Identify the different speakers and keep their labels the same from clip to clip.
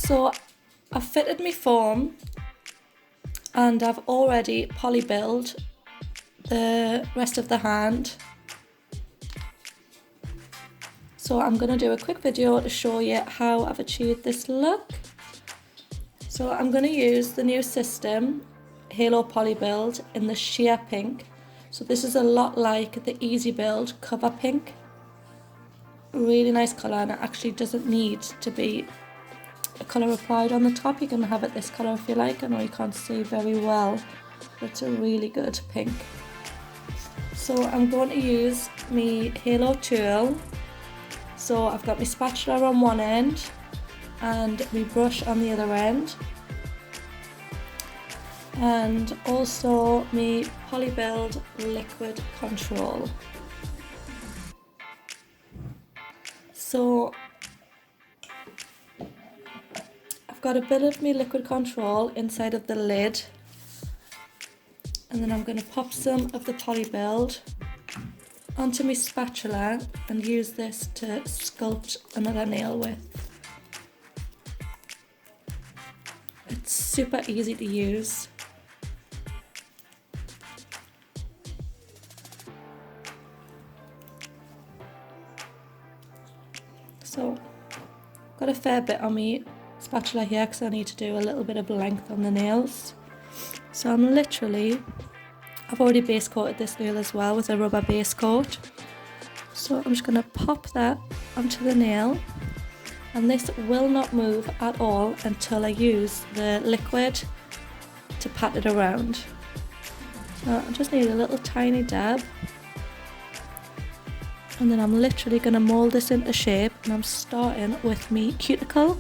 Speaker 1: So I've fitted my foam and I've already Polibuild the rest of the hand. So I'm going to do a quick video to show you how I've achieved this look. So I'm going to use the new system, Halo Polibuild, in the sheer pink. So this is a lot like the Easy Build cover pink. Really nice colour, and it actually doesn't need to be a colour applied on the top. You can have it this colour if you like. I know you can't see very well, but it's a really good pink. So I'm going to use my Halo tool. So I've got my spatula on one end and my brush on the other end, and also my Polibuild liquid control. So I've got a bit of my liquid control inside of the lid, and then I'm going to pop some of the Polibuild onto my spatula and use this to sculpt another nail with. It's super easy to use. So I've got a fair bit on my spatula here because I need to do a little bit of length on the nails. So I've already base coated this nail as well with a rubber base coat. So I'm just going to pop that onto the nail, and this will not move at all until I use the liquid to pat it around. So I just need a little tiny dab, and then I'm literally going to mould this into shape, and I'm starting with my cuticle.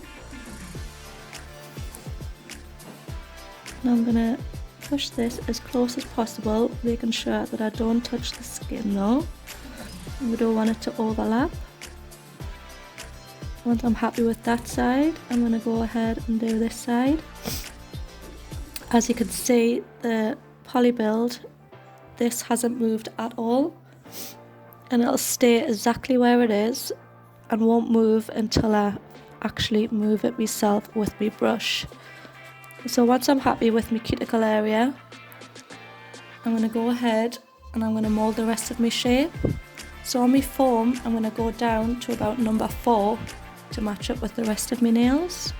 Speaker 1: And I'm going to push this as close as possible, making sure that I don't touch the skin though. We don't want it to overlap. Once I'm happy with that side, I'm going to go ahead and do this side. As you can see, the Polibuild, this hasn't moved at all, and it'll stay exactly where it is and won't move until I actually move it myself with my brush. So once I'm happy with my cuticle area, I'm going to go ahead and I'm going to mould the rest of my shape. So on my foam, I'm going to go down to about number 4 to match up with the rest of my nails.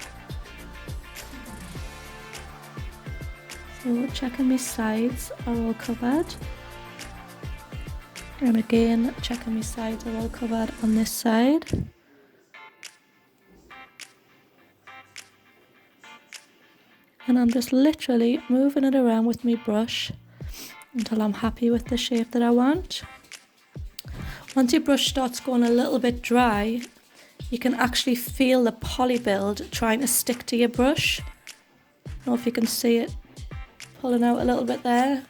Speaker 1: So checking my sides are all covered. And again, checking my sides are all covered on this side. And I'm just literally moving it around with my brush until I'm happy with the shape that I want. Once your brush starts going a little bit dry, you can actually feel the Polibuild trying to stick to your brush. I don't know if you can see it pulling out a little bit there.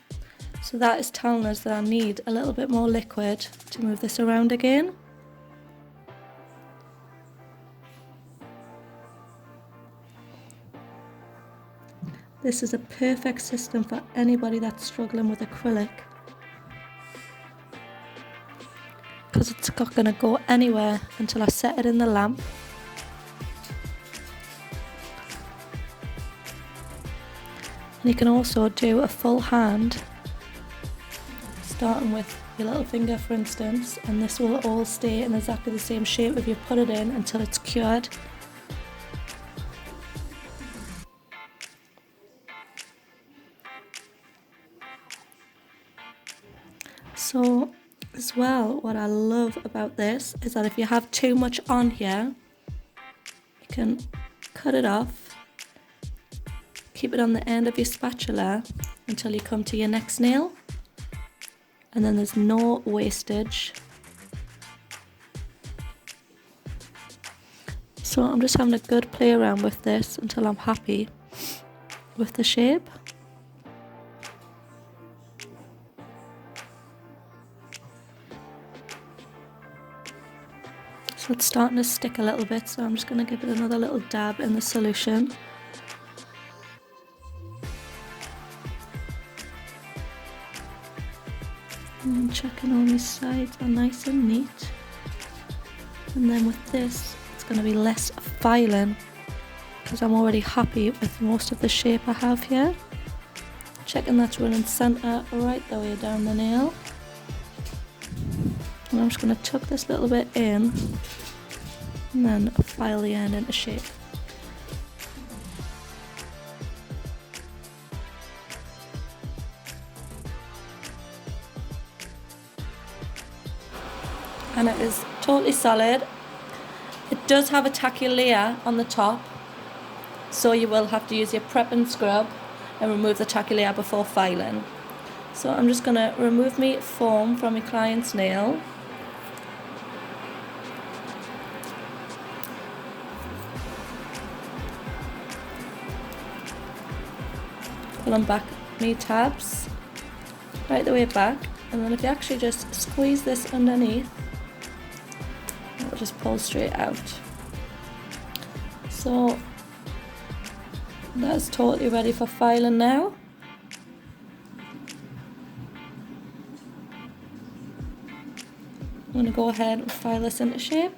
Speaker 1: So that is telling us that I need a little bit more liquid to move this around again. This is a perfect system for anybody that's struggling with acrylic, because it's not going to go anywhere until I set it in the lamp. And you can also do a full hand, starting with your little finger for instance, and this will all stay in exactly the same shape if you put it in until it's cured. So as well, what I love about this is that if you have too much on here, you can cut it off, keep it on the end of your spatula until you come to your next nail, and then there's no wastage. So I'm just having a good play around with this until I'm happy with the shape. So it's starting to stick a little bit, so I'm just going to give it another little dab in the solution. And checking all these sides are nice and neat. And then with this, it's going to be less filing because I'm already happy with most of the shape I have here. Checking that's running centre right the way down the nail. And I'm just going to tuck this little bit in and then file the end into shape. And it is totally solid. It does have a tacky layer on the top, so you will have to use your prep and scrub and remove the tacky layer before filing. So I'm just going to remove my foam from my client's nail. Pulling back my tabs right the way back, and then if you actually just squeeze this underneath, it'll just pull straight out. So that's totally ready for filing now. I'm going to go ahead and file this into shape.